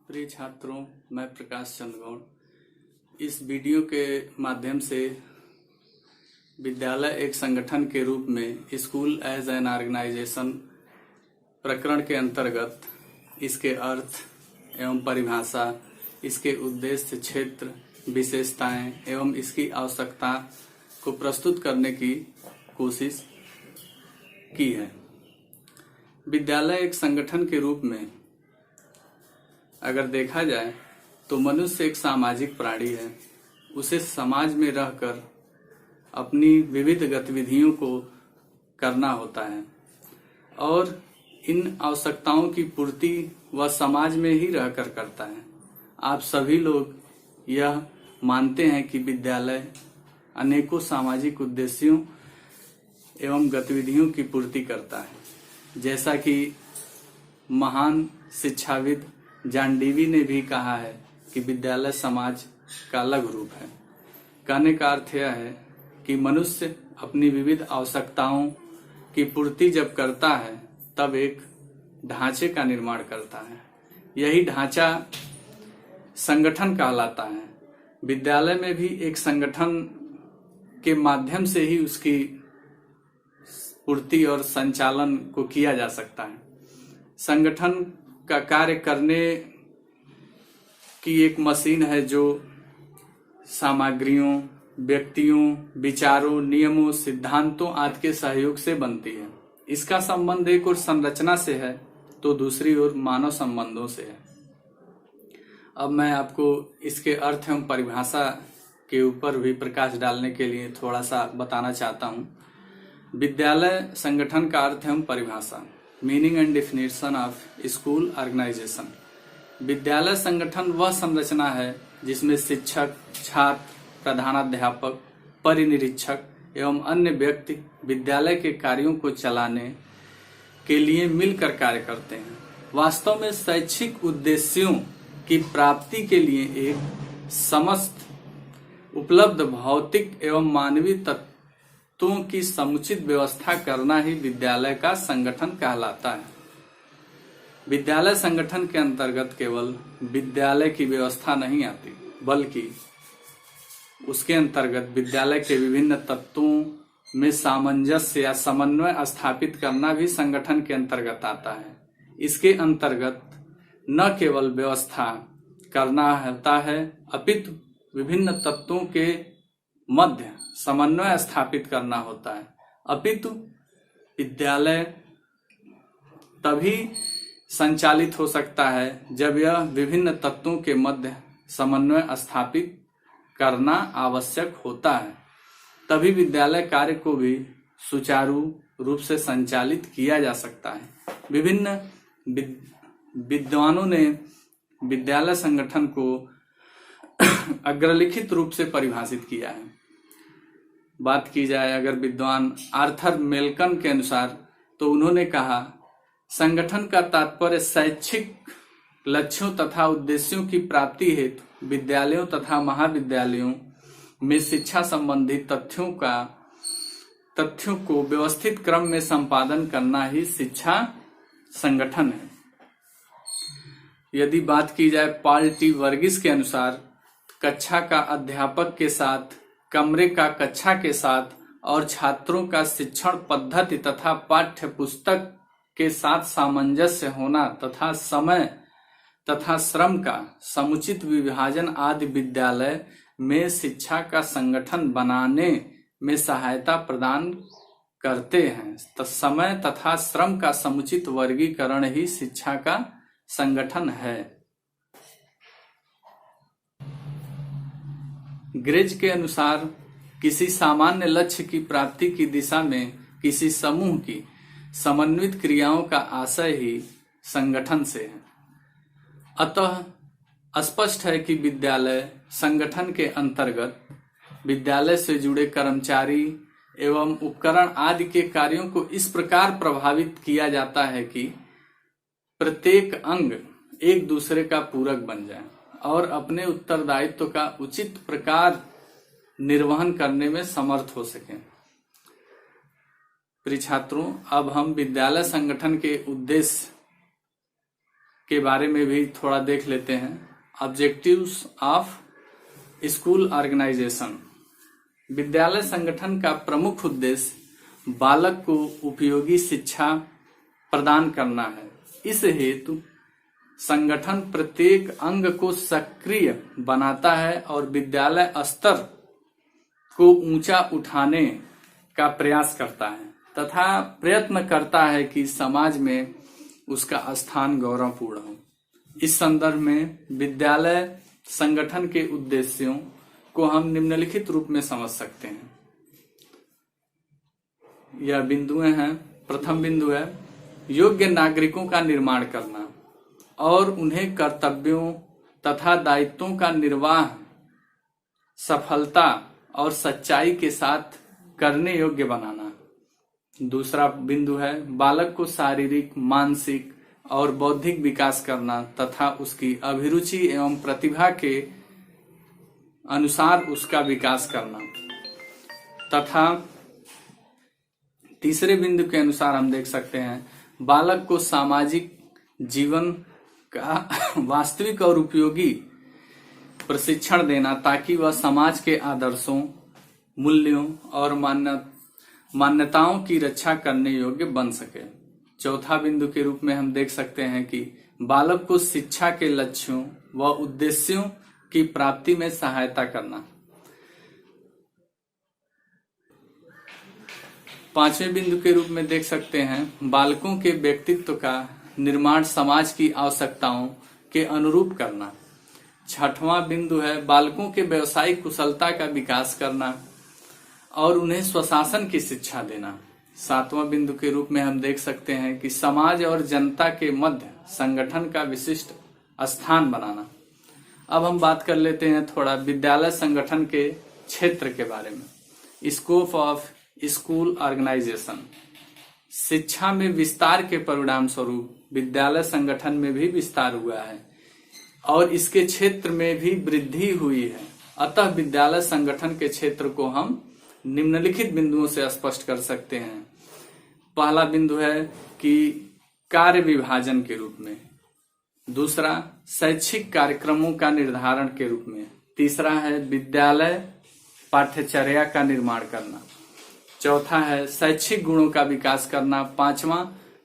प्रिय छात्रों, मैं प्रकाश चंद्र गौड़ इस वीडियो के माध्यम से विद्यालय एक संगठन के रूप में स्कूल एज एन ऑर्गेनाइजेशन प्रकरण के अंतर्गत इसके अर्थ एवं परिभाषा, इसके उद्देश्य, क्षेत्र, विशेषताएं एवं इसकी आवश्यकता को प्रस्तुत करने की कोशिश की है। विद्यालय एक संगठन के रूप में अगर देखा जाए तो मनुष्य एक सामाजिक प्राणी है। उसे समाज में रहकर अपनी विविध गतिविधियों को करना होता है और इन आवश्यकताओं की पूर्ति वह समाज में ही रहकर करता है। आप सभी लोग यह मानते हैं कि विद्यालय अनेकों सामाजिक उद्देश्यों एवं गतिविधियों की पूर्ति करता है। जैसा कि महान शिक्षाविद जॉन डीवी ने भी कहा है कि विद्यालय समाज का लघु रूप है। कहने का अर्थ यह है कि मनुष्य अपनी विविध आवश्यकताओं की पूर्ति जब करता है तब एक ढांचे का निर्माण करता है। यही ढांचा संगठन कहलाता है। विद्यालय में भी एक संगठन के माध्यम से ही उसकी पूर्ति और संचालन को किया जा सकता है। संगठन का कार्य करने की एक मशीन है जो सामग्रियों, व्यक्तियों, विचारों, नियमों, सिद्धांतों आदि के सहयोग से बनती है। इसका संबंध एक और संरचना से है तो दूसरी ओर मानव संबंधों से है। अब मैं आपको इसके अर्थ एवं परिभाषा के ऊपर भी प्रकाश डालने के लिए थोड़ा सा बताना चाहता हूँ। विद्यालय संगठन का अर्थ एवं परिभाषा, meaning and definition of school organization. विद्यालय संगठन वह संरचना है जिसमें शिक्षक, छात्र, प्रधानाध्यापक, परिनिरीक्षक एवं अन्य व्यक्ति विद्यालय के कार्यों को चलाने के लिए मिलकर कार्य करते हैं। वास्तव में शैक्षिक उद्देश्यों की प्राप्ति के लिए एक समस्त उपलब्ध भौतिक एवं मानवीय तत्वों की समुचित व्यवस्था करना ही विद्यालय का संगठन कहलाता है। विद्यालय संगठन के अंतर्गत केवल विद्यालय की व्यवस्था नहीं आती, बल्कि उसके अंतर्गत विद्यालय के विभिन्न तत्वों में सामंजस्य या समन्वय स्थापित करना भी संगठन के अंतर्गत आता है। इसके अंतर्गत न केवल व्यवस्था करना होता है, अपितु विभिन्न तत्वों के मध्य समन्वय स्थापित करना होता है। अपितु विद्यालय तभी संचालित हो सकता है जब यह विभिन्न तत्वों के मध्य समन्वय स्थापित करना आवश्यक होता है। तभी विद्यालय कार्य को भी सुचारू रूप से संचालित किया जा सकता है। विभिन्न विद्वानों ने विद्यालय संगठन को अग्रलिखित रूप से परिभाषित किया है। बात की जाए अगर विद्वान आर्थर मेल्कन के अनुसार, तो उन्होंने कहा, संगठन का तात्पर्य शैक्षिक लक्ष्यों तथा उद्देश्यों की प्राप्ति हेतु विद्यालयों तथा महाविद्यालयों में शिक्षा संबंधी तथ्यों को व्यवस्थित क्रम में संपादन करना ही शिक्षा संगठन है। यदि बात की जाए पॉल टी वर्गीस के अनुसार, कक्षा का अध्यापक के साथ, कमरे का कक्षा के साथ और छात्रों का शिक्षण पद्धति तथा पाठ्य पुस्तक के साथ सामंजस्य होना तथा समय तथा श्रम का समुचित विभाजन आदि विद्यालय में शिक्षा का संगठन बनाने में सहायता प्रदान करते हैं। तो समय तथा श्रम का समुचित वर्गीकरण ही शिक्षा का संगठन है। ग्रेज के अनुसार किसी सामान्य लक्ष्य की प्राप्ति की दिशा में किसी समूह की समन्वित क्रियाओं का आशय ही संगठन से है। अतः स्पष्ट है कि विद्यालय संगठन के अंतर्गत विद्यालय से जुड़े कर्मचारी एवं उपकरण आदि के कार्यों को इस प्रकार प्रभावित किया जाता है कि प्रत्येक अंग एक दूसरे का पूरक बन जाए और अपने उत्तरदायित्व का उचित प्रकार निर्वहन करने में समर्थ हो सके। प्रिय छात्रों, अब हम विद्यालय संगठन के उद्देश्य के बारे में भी थोड़ा देख लेते हैं। Objectives of school organization. विद्यालय संगठन का प्रमुख उद्देश्य बालक को उपयोगी शिक्षा प्रदान करना है। इस हेतु संगठन प्रत्येक अंग को सक्रिय बनाता है और विद्यालय स्तर को ऊंचा उठाने का प्रयास करता है तथा प्रयत्न करता है कि समाज में उसका स्थान गौरवपूर्ण हो। इस संदर्भ में विद्यालय संगठन के उद्देश्यों को हम निम्नलिखित रूप में समझ सकते हैं। यह बिंदुएं हैं। प्रथम बिंदु है योग्य नागरिकों का निर्माण करना और उन्हें कर्तव्यों तथा दायित्वों का निर्वाह सफलता और सच्चाई के साथ करने योग्य बनाना। दूसरा बिंदु है बालक को शारीरिक, मानसिक और बौद्धिक विकास करना तथा उसकी अभिरुचि एवं प्रतिभा के अनुसार उसका विकास करना। तथा तीसरे बिंदु के अनुसार हम देख सकते हैं बालक को सामाजिक जीवन का वास्तविक और उपयोगी प्रशिक्षण देना ताकि वह समाज के आदर्शों, मूल्यों और मान्यताओं की रक्षा करने योग्य बन सके। चौथा बिंदु के रूप में हम देख सकते हैं कि बालक को शिक्षा के लक्ष्यों व उद्देश्यों की प्राप्ति में सहायता करना। पांचवें बिंदु के रूप में देख सकते हैं बालकों के व्यक्तित्व का निर्माण समाज की आवश्यकताओं के अनुरूप करना। छठवां बिंदु है बालकों के व्यवसायिक कुशलता का विकास करना और उन्हें स्वशासन की शिक्षा देना। सातवां बिंदु के रूप में हम देख सकते हैं कि समाज और जनता के मध्य संगठन का विशिष्ट स्थान बनाना। अब हम बात कर लेते हैं थोड़ा विद्यालय संगठन के क्षेत्र के बारे में। Scope of school organization. शिक्षा में विस्तार के परिणाम स्वरूप विद्यालय संगठन में भी विस्तार हुआ है और इसके क्षेत्र में भी वृद्धि हुई है। अतः विद्यालय संगठन के क्षेत्र को हम निम्नलिखित बिंदुओं से स्पष्ट कर सकते हैं। पहला बिंदु है कि कार्य विभाजन के रूप में। दूसरा शैक्षिक कार्यक्रमों का निर्धारण के रूप में। तीसरा है विद्यालय पाठ्यचर्या का निर्माण करना। चौथा है शैक्षिक गुणों का विकास करना। पांचवा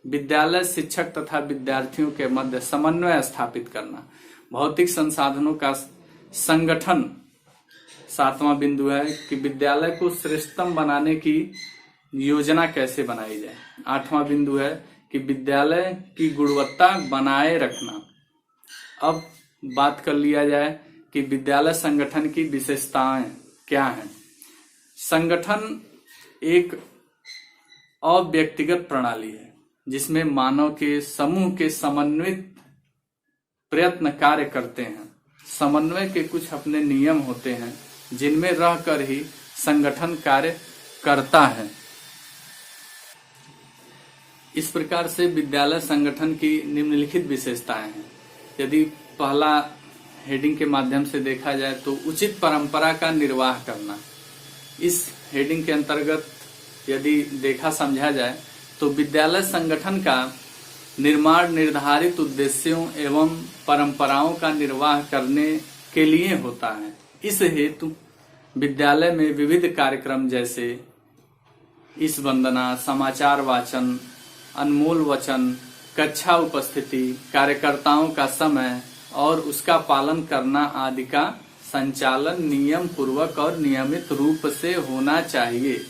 विद्यालय शिक्षक तथा विद्यार्थियों के मध्य समन्वय स्थापित करना। भौतिक संसाधनों का संगठन। सातवां बिंदु है कि विद्यालय को श्रेष्ठतम बनाने की योजना कैसे बनाई जाए। आठवां बिंदु है कि विद्यालय की गुणवत्ता बनाए रखना। अब बात कर लिया जाए कि विद्यालय संगठन की विशेषताएं क्या हैं। संगठन एक अव्यक्तिगत प्रणाली है जिसमें मानव के समूह के समन्वित प्रयत्न कार्य करते हैं। समन्वय के कुछ अपने नियम होते हैं जिनमें रहकर ही संगठन कार्य करता है। इस प्रकार से विद्यालय संगठन की निम्नलिखित विशेषताएं हैं। यदि पहला हेडिंग के माध्यम से देखा जाए तो उचित परंपरा का निर्वाह करना। इस हेडिंग के अंतर्गत यदि देखा समझा जाए तो विद्यालय संगठन का निर्माण निर्धारित उद्देश्यों एवं परंपराओं का निर्वाह करने के लिए होता है। इस हेतु विद्यालय में विविध कार्यक्रम जैसे इस वंदना, समाचार वाचन, अनमोल वचन, कक्षा उपस्थिति, कार्यकर्ताओं का समय और उसका पालन करना आदि का संचालन नियम पूर्वक और नियमित रूप से होना चाहिए।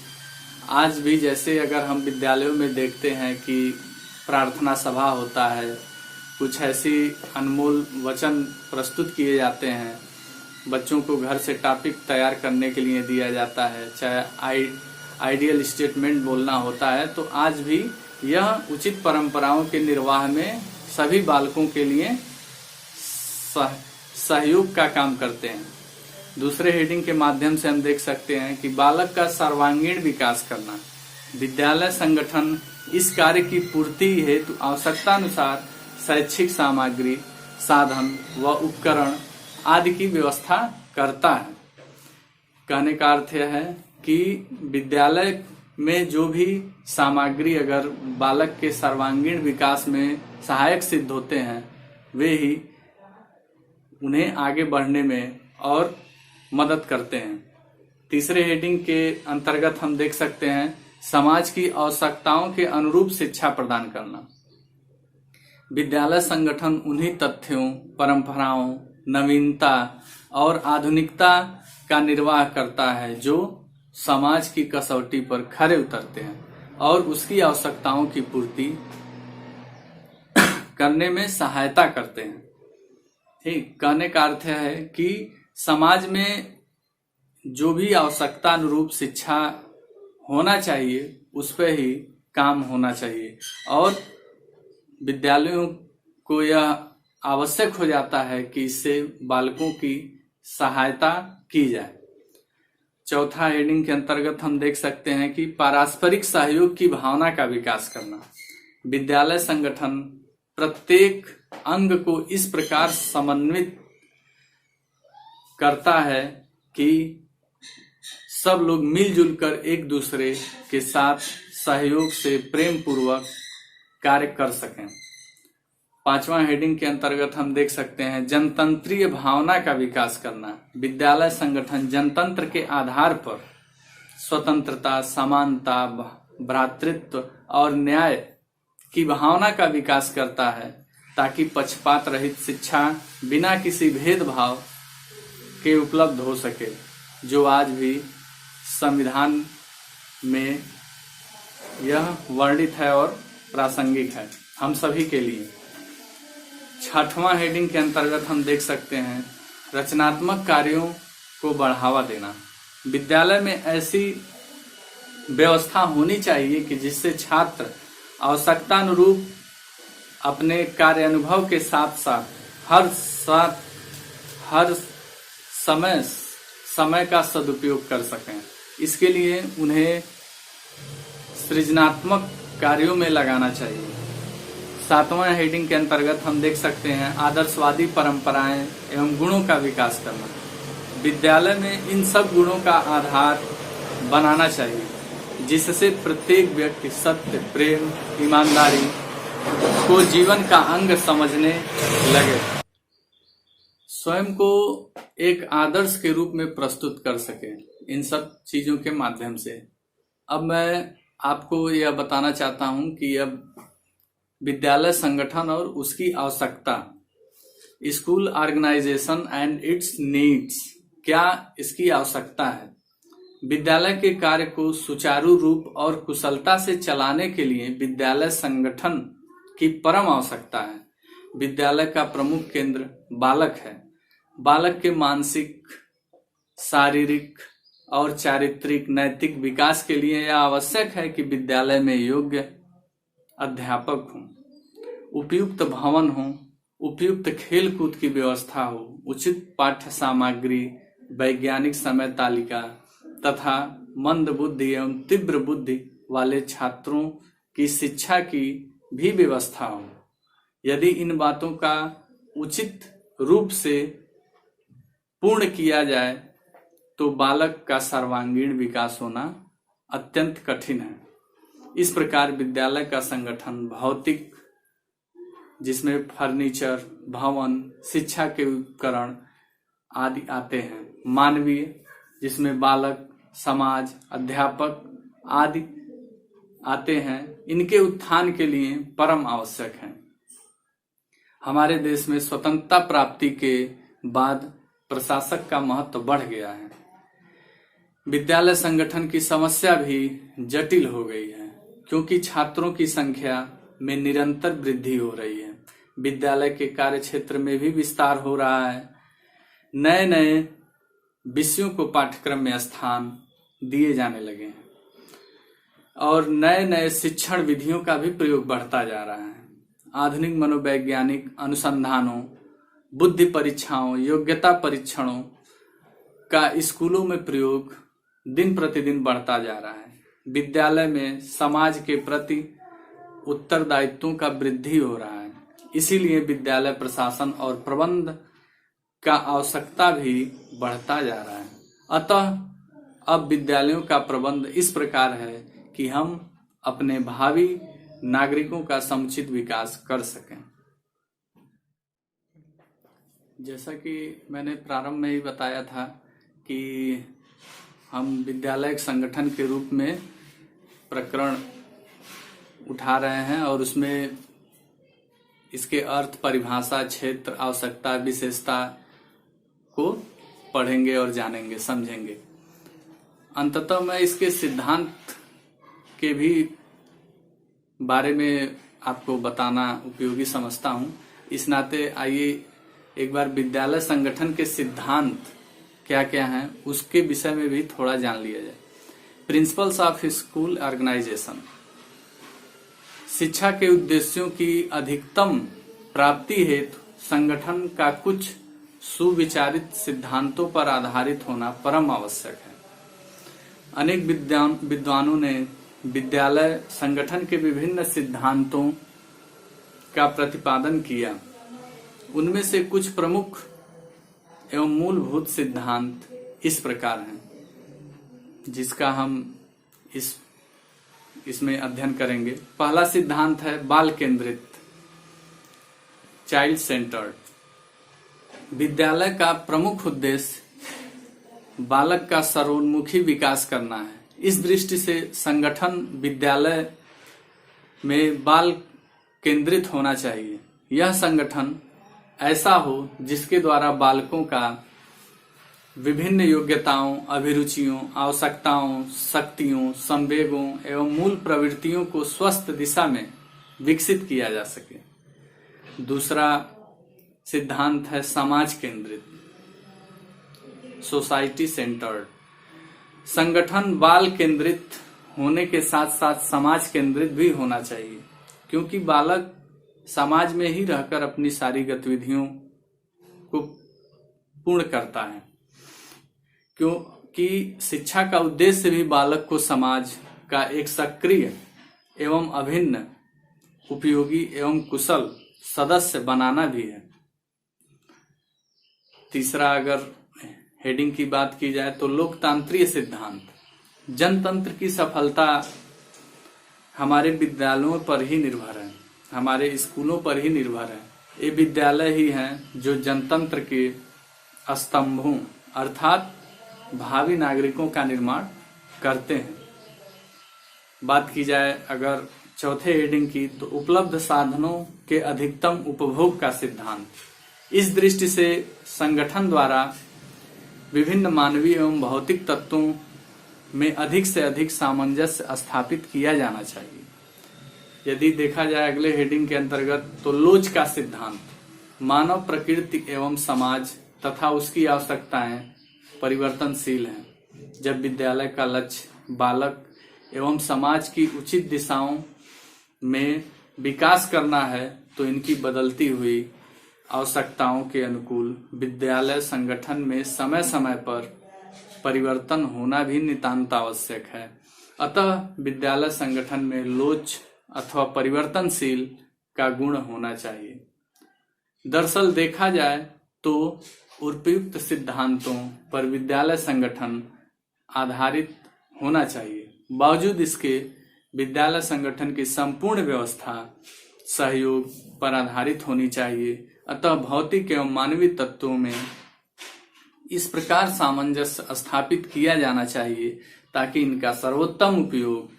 आज भी जैसे अगर हम विद्यालयों में देखते हैं कि प्रार्थना सभा होता है, कुछ ऐसी अनमोल वचन प्रस्तुत किए जाते हैं, बच्चों को घर से टॉपिक तैयार करने के लिए दिया जाता है, चाहे आइडियल स्टेटमेंट बोलना होता है, तो आज भी यह उचित परंपराओं के निर्वाह में सभी बालकों के लिए सहयोग का काम करते हैं। दूसरे हेडिंग के माध्यम से हम देख सकते हैं कि बालक का सर्वांगीण विकास करना। विद्यालय संगठन इस कार्य की पूर्ति हेतु आवश्यकता अनुसार शैक्षिक सामग्री, साधन व उपकरण आदि की व्यवस्था करता है। कहने का अर्थ यह है कि विद्यालय में जो भी सामग्री अगर बालक के सर्वांगीण विकास में सहायक सिद्ध होते हैं, वे ही उन्हें आगे बढ़ने में और मदद करते हैं। तीसरे हेडिंग के अंतर्गत हम देख सकते हैं समाज की आवश्यकताओं के अनुरूप शिक्षा प्रदान करना। विद्यालय संगठन उन्हीं तथ्यों, परंपराओं, नवीनता और आधुनिकता का निर्वाह करता है जो समाज की कसौटी पर खरे उतरते हैं और उसकी आवश्यकताओं की पूर्ति करने में सहायता करते हैं। ठीक, कहने का अर्थ है कि समाज में जो भी आवश्यकता अनुरूप शिक्षा होना चाहिए उस पर ही काम होना चाहिए और विद्यालयों को यह आवश्यक हो जाता है कि इससे बालकों की सहायता की जाए। चौथा हेडिंग के अंतर्गत हम देख सकते हैं कि पारस्परिक सहयोग की भावना का विकास करना। विद्यालय संगठन प्रत्येक अंग को इस प्रकार समन्वित करता है कि सब लोग मिलजुल कर एक दूसरे के साथ सहयोग से प्रेम पूर्वक कार्य कर सकें। पांचवा हेडिंग के अंतर्गत हम देख सकते हैं जनतंत्रीय भावना का विकास करना। विद्यालय संगठन जनतंत्र के आधार पर स्वतंत्रता, समानता, भ्रातृत्व और न्याय की भावना का विकास करता है ताकि पक्षपात रहित शिक्षा बिना किसी भेदभाव के उपलब्ध हो सके, जो आज भी संविधान में यह वर्णित है और प्रासंगिक है हम सभी के लिए। छठवां हेडिंग के अंतर्गत हम देख सकते हैं रचनात्मक कार्यों को बढ़ावा देना। विद्यालय में ऐसी व्यवस्था होनी चाहिए कि जिससे छात्र आवश्यकता अनुरूप अपने कार्य अनुभव के साथ साथ हर समय का सदुपयोग कर सकें। इसके लिए उन्हें सृजनात्मक कार्यों में लगाना चाहिए। सातवां हेडिंग के अंतर्गत हम देख सकते हैं आदर्शवादी परंपराएं एवं गुणों का विकास करना। विद्यालय में इन सब गुणों का आधार बनाना चाहिए जिससे प्रत्येक व्यक्ति सत्य, प्रेम, ईमानदारी को जीवन का अंग समझने लगे, स्वयं को एक आदर्श के रूप में प्रस्तुत कर सके इन सब चीजों के माध्यम से। अब मैं आपको यह बताना चाहता हूं कि अब विद्यालय संगठन और उसकी आवश्यकता, school organization and its needs, क्या इसकी आवश्यकता है। विद्यालय के कार्य को सुचारू रूप और कुशलता से चलाने के लिए विद्यालय संगठन की परम आवश्यकता है। विद्यालय का प्रमुख केंद्र बालक है। बालक के मानसिक, शारीरिक और चारित्रिक नैतिक विकास के लिए यह आवश्यक है कि विद्यालय में योग्य अध्यापक हों, उपयुक्त भवन हो, उपयुक्त खेल कूद की व्यवस्था हो, उचित पाठ्य सामग्री, वैज्ञानिक समय तालिका तथा मंद बुद्धि एवं तीव्र बुद्धि वाले छात्रों की शिक्षा की भी व्यवस्था हो। यदि इन बातों का उचित रूप से पूर्ण किया जाए तो बालक का सर्वांगीण विकास होना अत्यंत कठिन है। इस प्रकार विद्यालय का संगठन भौतिक, जिसमें फर्नीचर, भवन, शिक्षा के उपकरण आदि आते हैं, मानवीय, जिसमें बालक, समाज, अध्यापक आदि आते हैं, इनके उत्थान के लिए परम आवश्यक है। हमारे देश में स्वतंत्रता प्राप्ति के बाद प्रशासक का महत्व बढ़ गया है। विद्यालय संगठन की समस्या भी जटिल हो गई है क्योंकि छात्रों की संख्या में निरंतर वृद्धि हो रही है। विद्यालय के कार्य क्षेत्र में भी विस्तार हो रहा है। नए नए विषयों को पाठ्यक्रम में स्थान दिए जाने लगे हैं और नए नए शिक्षण विधियों का भी प्रयोग बढ़ता जा रहा है। आधुनिक मनोवैज्ञानिक अनुसंधानों, बुद्धि परीक्षाओं, योग्यता परीक्षणों का स्कूलों में प्रयोग दिन प्रतिदिन बढ़ता जा रहा है। विद्यालय में समाज के प्रति उत्तरदायित्वों का वृद्धि हो रहा है। इसीलिए विद्यालय प्रशासन और प्रबंध का आवश्यकता भी बढ़ता जा रहा है। अतः अब विद्यालयों का प्रबंध इस प्रकार है कि हम अपने भावी नागरिकों का समुचित विकास कर सकें। जैसा कि मैंने प्रारंभ में ही बताया था कि हम विद्यालय एक संगठन के रूप में प्रकरण उठा रहे हैं और उसमें इसके अर्थ, परिभाषा, क्षेत्र, आवश्यकता, विशेषता को पढ़ेंगे और जानेंगे, समझेंगे। अंततः मैं इसके सिद्धांत के भी बारे में आपको बताना उपयोगी समझता हूं। इस नाते आइए एक बार विद्यालय संगठन के सिद्धांत क्या क्या हैं उसके विषय में भी थोड़ा जान लिया जाए। प्रिंसिपल्स ऑफ स्कूल ऑर्गेनाइजेशन, शिक्षा के उद्देश्यों की अधिकतम प्राप्ति हेतु संगठन का कुछ सुविचारित सिद्धांतों पर आधारित होना परम आवश्यक है। अनेक विद्वानों ने विद्यालय संगठन के विभिन्न सिद्धांतों का प्रतिपादन किया। उनमें से कुछ प्रमुख एवं मूलभूत सिद्धांत इस प्रकार हैं, जिसका हम इसमें अध्ययन करेंगे। पहला सिद्धांत है बाल केंद्रित, चाइल्ड सेंटर्ड। विद्यालय का प्रमुख उद्देश्य बालक का सर्वोन्मुखी विकास करना है। इस दृष्टि से संगठन विद्यालय में बाल केंद्रित होना चाहिए। यह संगठन ऐसा हो जिसके द्वारा बालकों का विभिन्न योग्यताओं, अभिरुचियों, आवश्यकताओं, शक्तियों, संवेगों एवं मूल प्रवृत्तियों को स्वस्थ दिशा में विकसित किया जा सके। दूसरा सिद्धांत है समाज केंद्रित, सोसाइटी सेंटर्ड। संगठन बाल केंद्रित होने के साथ साथ समाज केंद्रित भी होना चाहिए, क्योंकि बालक समाज में ही रहकर अपनी सारी गतिविधियों को पूर्ण करता है। क्योंकि शिक्षा का उद्देश्य भी बालक को समाज का एक सक्रिय एवं अभिन्न, उपयोगी एवं कुशल सदस्य बनाना भी है। तीसरा, अगर हेडिंग की बात की जाए तो लोकतांत्रिक सिद्धांत। जनतंत्र की सफलता हमारे विद्यालयों पर ही निर्भर है, हमारे स्कूलों पर ही निर्भर है। ये विद्यालय ही हैं जो जनतंत्र के स्तंभों अर्थात भावी नागरिकों का निर्माण करते हैं। बात की जाए अगर चौथे हेडिंग की, तो उपलब्ध साधनों के अधिकतम उपभोग का सिद्धांत। इस दृष्टि से संगठन द्वारा विभिन्न मानवीय एवं भौतिक तत्वों में अधिक से अधिक सामंजस्य स्थापित किया जाना चाहिए। यदि देखा जाए अगले हेडिंग के अंतर्गत, तो लोच का सिद्धांत। मानव प्रकृति एवं समाज तथा उसकी आवश्यकताएं परिवर्तनशील हैं। जब विद्यालय का लक्ष्य बालक एवं समाज की उचित दिशाओं में विकास करना है, तो इनकी बदलती हुई आवश्यकताओं के अनुकूल विद्यालय संगठन में समय समय पर परिवर्तन होना भी नितांत आवश्यक है। अतः विद्यालय संगठन में लोच अथवा परिवर्तनशील का गुण होना चाहिए। दरअसल देखा जाए तो उपयुक्त सिद्धांतों पर विद्यालय संगठन आधारित होना चाहिए। बावजूद इसके विद्यालय संगठन की संपूर्ण व्यवस्था सहयोग पर आधारित होनी चाहिए। अतः भौतिक एवं मानवीय तत्वों में इस प्रकार सामंजस्य स्थापित किया जाना चाहिए ताकि इनका सर्वोत्तम उपयोग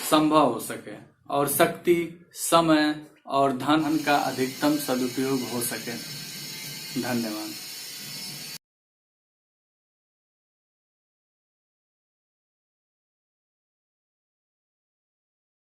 संभव हो सके और शक्ति, समय और धन का अधिकतम सदुपयोग हो सके। धन्यवाद।